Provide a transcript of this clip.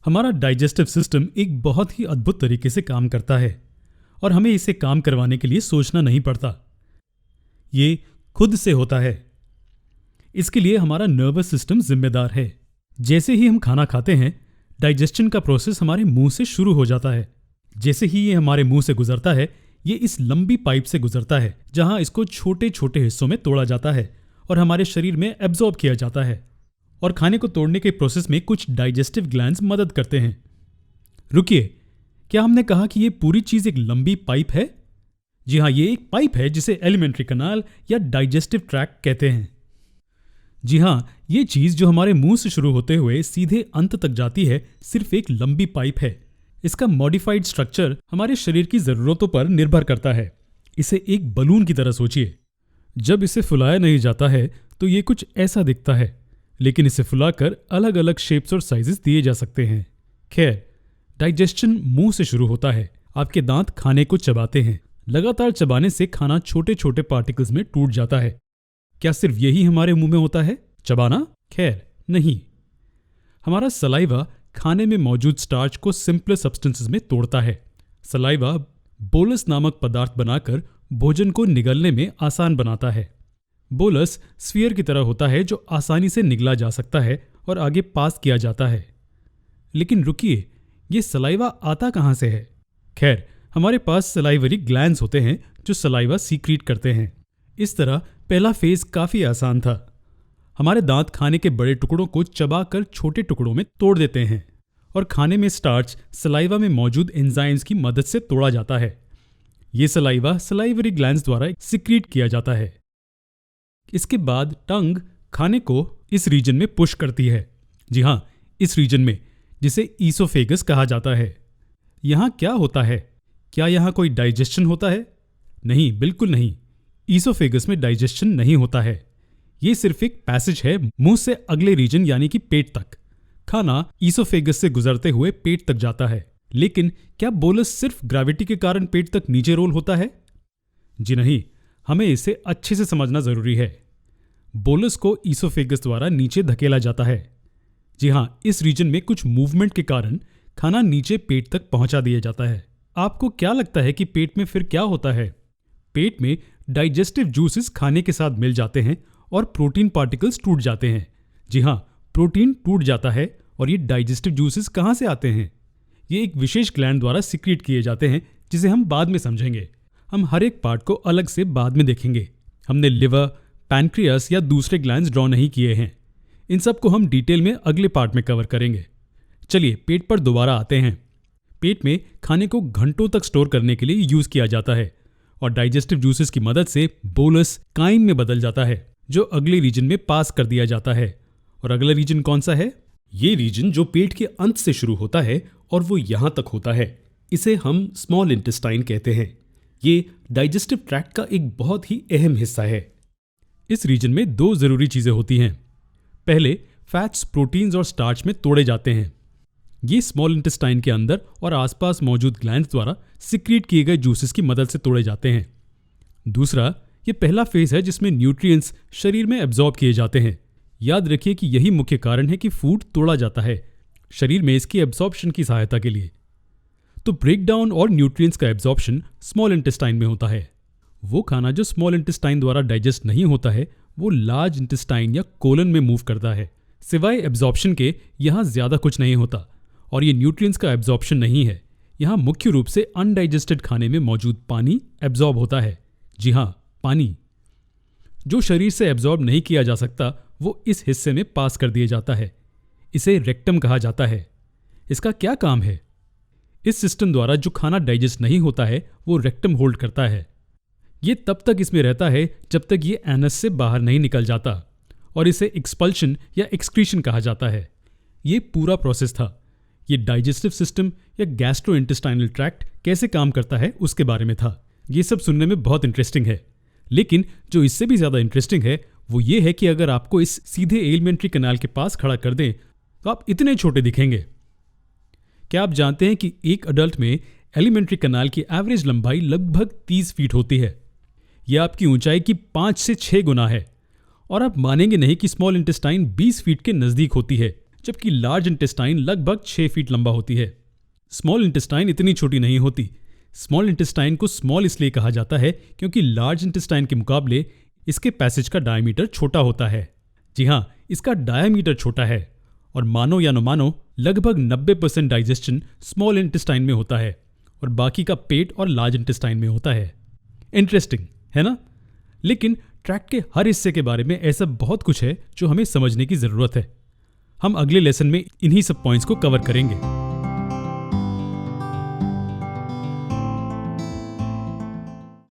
हमारा digestive system एक बहुत ही अद्भुत तरीके से काम करता है और हमें इसे काम करवाने के लिए सोचना नहीं पड़ता। ये खुद से होता है। इसके लिए हमारा नर्वस सिस्टम जिम्मेदार है। जैसे ही हम खाना खाते हैं, डाइजेशन का प्रोसेस हमारे मुंह से शुरू हो जाता है। जैसे ही ये हमारे मुंह से गुजरता है, ये इस लंबी पाइप से गुजरता है जहां इसको छोटे छोटे हिस्सों में तोड़ा जाता है और हमारे शरीर में एब्जॉर्ब किया जाता है। और खाने को तोड़ने के प्रोसेस में कुछ डाइजेस्टिव ग्लैंड्स मदद करते हैं। रुकिए, क्या हमने कहा कि ये पूरी चीज एक लंबी पाइप है? जी हाँ, ये एक पाइप है जिसे एलिमेंट्री कनाल या डाइजेस्टिव ट्रैक्ट कहते हैं। जी हाँ, ये चीज जो हमारे मुंह से शुरू होते हुए सीधे अंत तक जाती है, सिर्फ एक लंबी पाइप है। इसका मॉडिफाइड स्ट्रक्चर हमारे शरीर की जरूरतों पर निर्भर करता है। इसे एक बलून की तरह सोचिए। जब इसे फुलाया नहीं जाता है तो ये कुछ ऐसा दिखता है, लेकिन इसे फुलाकर अलग अलग शेप्स और साइजेस दिए जा सकते हैं। खैर, डाइजेशन मुंह से शुरू होता है। आपके दांत खाने को चबाते हैं। लगातार चबाने से खाना छोटे छोटे पार्टिकल्स में टूट जाता है। क्या सिर्फ यही हमारे मुंह में होता है, चबाना? खैर नहीं। हमारा सलाइवा खाने में मौजूद स्टार्च को सिंपल सब्सटेंसेस में तोड़ता है। सलाइवा बोलस नामक पदार्थ बनाकर भोजन को निगलने में आसान बनाता है। बोलस स्फीयर की तरह होता है जो आसानी से निगला जा सकता है और आगे पास किया जाता है। लेकिन रुकिए, ये सलाइवा आता कहां से है? खैर, हमारे पास सलाइवरी ग्लैंड्स होते हैं जो सलाइवा सीक्रीट करते हैं। इस तरह पहला फेज काफी आसान था। हमारे दांत खाने के बड़े टुकड़ों को चबाकर छोटे टुकड़ों में तोड़ देते हैं और खाने में स्टार्च सलाइवा में मौजूद एंजाइम्स की मदद से तोड़ा जाता है। ये सलाइवा सलाइवरी ग्लैंड्स द्वारा सीक्रीट किया जाता है। इसके बाद टंग खाने को इस रीजन में पुश करती है। जी हाँ, इस रीजन में, जिसे ईसोफेगस कहा जाता है। यहां क्या होता है? क्या यहां कोई डाइजेशन होता है? नहीं, बिल्कुल नहीं। ईसोफेगस में डाइजेशन नहीं होता है। ये सिर्फ एक पैसेज है मुंह से अगले रीजन यानी कि पेट तक। खाना ईसोफेगस से गुजरते हुए पेट तक जाता है। लेकिन क्या बोलस सिर्फ ग्रेविटी के कारण पेट तक नीचे रोल होता है? जी नहीं, हमें इसे अच्छे से समझना जरूरी है। बोलस को ईसोफेगस द्वारा नीचे धकेला जाता है। जी हाँ, इस रीजन में कुछ मूवमेंट के कारण खाना नीचे पेट तक पहुंचा दिया जाता है। आपको क्या लगता है कि पेट में फिर क्या होता है? पेट में डाइजेस्टिव जूसेस खाने के साथ मिल जाते हैं और प्रोटीन पार्टिकल्स टूट जाते हैं। जी हाँ, प्रोटीन टूट जाता है। और ये डाइजेस्टिव जूसेस कहाँ से आते हैं? ये एक विशेष ग्लैंड द्वारा सीक्रेट किए जाते हैं, जिसे हम बाद में समझेंगे। हम हर एक पार्ट को अलग से बाद में देखेंगे। हमने लिवर, पैनक्रियास या दूसरे ग्लैंड्स ड्रॉ नहीं किए हैं। इन सब को हम डिटेल में अगले पार्ट में कवर करेंगे। चलिए पेट पर दोबारा आते हैं। पेट में खाने को घंटों तक स्टोर करने के लिए यूज किया जाता है और डाइजेस्टिव जूसेस की मदद से बोलस काइम में बदल जाता है, जो अगले रीजन में पास कर दिया जाता है। और अगला रीजन कौन सा है? ये रीजन जो पेट के अंत से शुरू होता है और वो यहां तक होता है, इसे हम स्मॉल इंटेस्टाइन कहते हैं। ये डाइजेस्टिव ट्रैक्ट का एक बहुत ही अहम हिस्सा है। इस रीजन में दो जरूरी चीजें होती हैं। पहले, फैट्स प्रोटीन्स और स्टार्च में तोड़े जाते हैं। ये स्मॉल इंटेस्टाइन के अंदर और आसपास मौजूद ग्लैंड्स द्वारा सीक्रेट किए गए जूसेस की मदद से तोड़े जाते हैं। दूसरा, ये पहला फेज है जिसमें न्यूट्रिएंट्स शरीर में एब्जॉर्ब किए जाते हैं। याद रखिए कि यही मुख्य कारण है कि फूड तोड़ा जाता है, शरीर में इसकी एब्जॉर्प्शन की सहायता के लिए। तो ब्रेकडाउन और न्यूट्रिएंट्स का एब्जॉर्प्शन स्मॉल इंटेस्टाइन में होता है। वो खाना जो स्मॉल इंटेस्टाइन द्वारा डाइजेस्ट नहीं होता है, वो लार्ज इंटेस्टाइन या कोलन में मूव करता है। सिवाय एब्जॉर्प्शन के यहाँ ज्यादा कुछ नहीं होता। और ये न्यूट्रिएंट्स का एब्जॉर्प्शन नहीं है। यहाँ मुख्य रूप से अनडाइजेस्टेड खाने में मौजूद पानी एब्जॉर्ब होता है। जी हाँ, पानी। जो शरीर से एब्जॉर्ब नहीं किया जा सकता, वो इस हिस्से में पास कर दिया जाता है। इसे रेक्टम कहा जाता है। इसका क्या काम है? इस सिस्टम द्वारा जो खाना डाइजेस्ट नहीं होता है, वो रेक्टम होल्ड करता है। ये तब तक इसमें रहता है जब तक ये एनस से बाहर नहीं निकल जाता, और इसे एक्सपल्शन या एक्सक्रीशन कहा जाता है। ये पूरा प्रोसेस था। ये डाइजेस्टिव सिस्टम या गैस्ट्रोइंटेस्टाइनल ट्रैक्ट कैसे काम करता है उसके बारे में था। ये सब सुनने में बहुत इंटरेस्टिंग है, लेकिन जो इससे भी ज्यादा इंटरेस्टिंग है वो ये है कि अगर आपको इस सीधे एलिमेंट्री कनाल के पास खड़ा कर दें तो आप इतने छोटे दिखेंगे। क्या आप जानते हैं कि एक अडल्ट में एलिमेंट्री कनाल की एवरेज लंबाई लगभग 30 फीट होती है? यह आपकी ऊंचाई की 5 से 6 गुना है। और आप मानेंगे नहीं कि स्मॉल इंटेस्टाइन 20 फीट के नजदीक होती है, जबकि लार्ज इंटेस्टाइन लगभग 6 फीट लंबा होती है। स्मॉल इंटेस्टाइन इतनी छोटी नहीं होती। स्मॉल इंटेस्टाइन को स्मॉल इसलिए कहा जाता है क्योंकि लार्ज इंटेस्टाइन के मुकाबले इसके पैसेज का डायमीटर छोटा होता है। जी हाँ, इसका डायमीटर छोटा है और मानो या न मानो लगभग 90% डाइजेशन स्मॉल इंटेस्टाइन में होता है और बाकी का पेट और लार्ज इंटेस्टाइन में होता है। इंटरेस्टिंग है ना? लेकिन ट्रैक्ट के हर हिस्से के बारे में ऐसा बहुत कुछ है जो हमें समझने की ज़रूरत है। हम अगले लेसन में इन्हीं सब पॉइंट्स को कवर करेंगे।